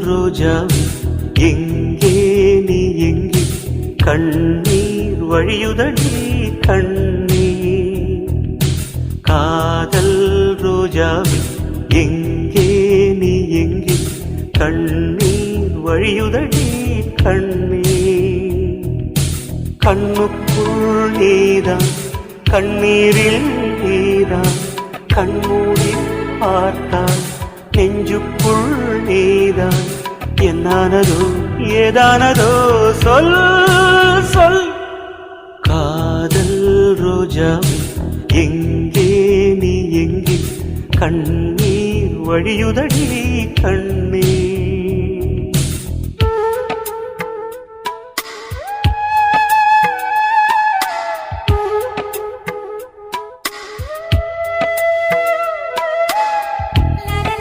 ரோஜாவே எங்கே நீ எங்கே கண்ணீர் வழியுதடி கண்ணீர் காதல் ரோஜாவே எங்கே நீ எங்கே கண்ணீர் வழியுதடி கண்ணீர் கண்ணுக்குள் நீதான் கண்ணீரில் நீதான் கண்மூடி பார்த்தால் நெஞ்சுக்குள் நீதான் என்னானதோ ஏதானதோ சொல் சொல் காதல் ரோஜாவே எங்கே நீ எங்கே கண்ணீர் வழியுதடி கண்ணீர்